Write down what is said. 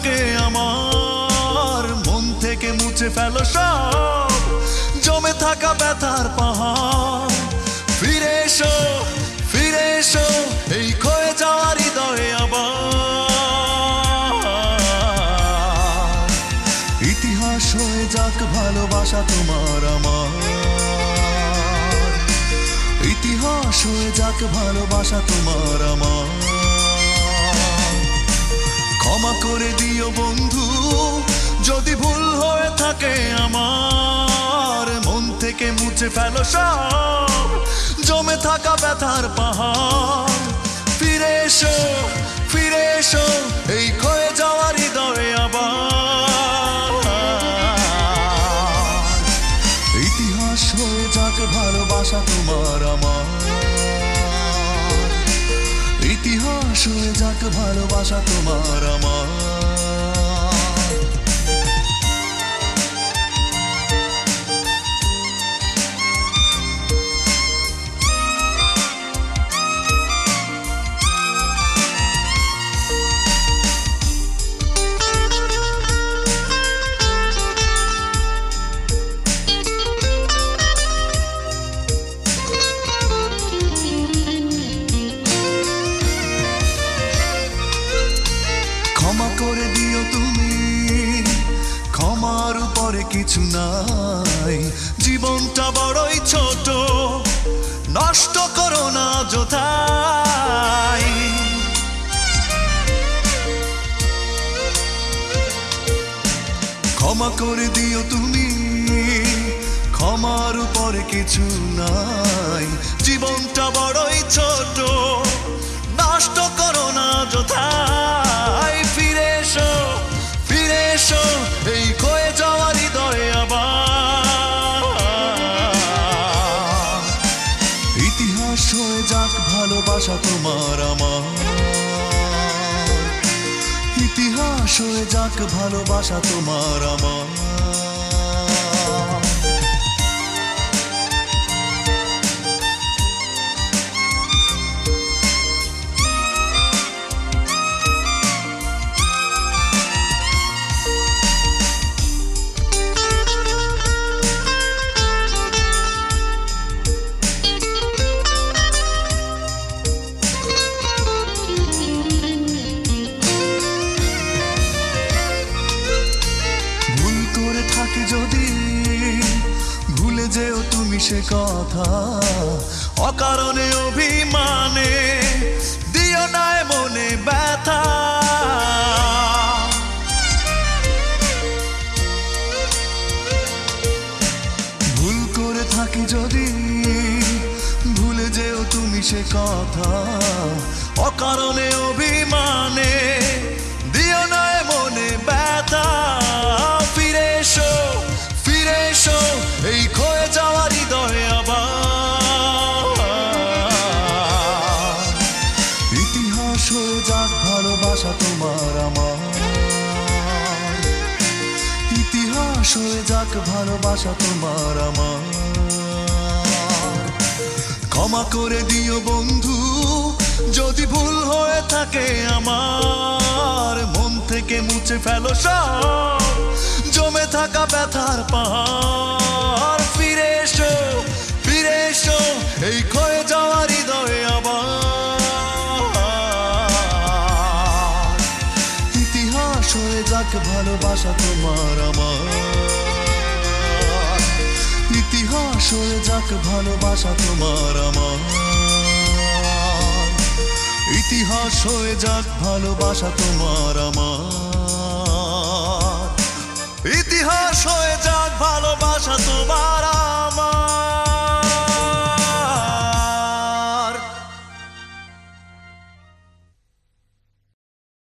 থাকে আমার, মন থেকে মুছে ফেলো সব জমে থাকা ব্যথার পাহাড়। ফিরে এসো, ফিরে এসো এই ক্ষয়ে যাওয়া হৃদয়ে আবার। ইতিহাস হয়ে যাক ভালোবাসা তোমার আমার, ইতিহাস হয়ে যাক ভালোবাসা তোমার আমার। ক্ষমা করে দিও বন্ধু যদি ভুল হয়ে থাকে আমার, মন থেকে মুছে ফেলো সব জমে থাকা ব্যথার পাহাড়। ফিরে এসো, ফিরে এসো এই ক্ষয়ে যাওয়া হৃদয়ে আবার। ইতিহাস হয়ে যাক ভালোবাসা তোমার আমার, ইতিহাস হয়ে যাক ভালোবাসা তোমার আমার। ক্ষমা করে দিও তুমি, ক্ষমার উপরে কিছু নাই, জীবনটা বড়ই ছোট নষ্ট করো না যথাই। ক্ষমা করে দিও তুমি, ক্ষমার উপরে কিছু নাই, জীবনটা বড়ই ছোট নষ্ট করো না যথাই। ফিরে এসো, ফিরে এসো এই ক্ষয়ে যাওয়া হৃদয়ে আবার। ইতিহাস হয়ে যাক ভালোবাসা তোমার আমার, ইতিহাস হয়ে যাক ভালোবাসা তোমার আমার। যদি ভুলে যেও তুমি সে কথা, অকারণে অভিমানে দিও না মনে ব্যথা। ভুল করে থাকি যদি ভুলে যেও তুমি সে কথা, অকারণে অভিমানে দিও না মনে ব্যথা। ফিরে এসো, ফিরে এসো এই ক্ষয়ে যাওয়া হৃদয়ে আবার। ইতিহাস হয়ে যাক ভালোবাসা তোমার আমার, ইতিহাস হয়ে যাক ভালোবাসা তোমার আমার। ক্ষমা করে দিও বন্ধু যদি ভুল হয়ে থাকে আমার, মন থেকে মুছে ফেলো সব জমে থাকা ব্যথার পাহাড়। ফিরে এসো, ফিরে এসো এই ক্ষয়ে যাওয়া হৃদয়ে আবার। ইতিহাস হয়ে যাক ভালোবাসা তোমার আমার, ইতিহাস হয়ে যাক ভালোবাসা তোমার আমার। ইতিহাস হয়ে যাক ভালোবাসা তোমার আমার, ইতিহাস হয়ে যাক ভালোবাসা তোমার আমার।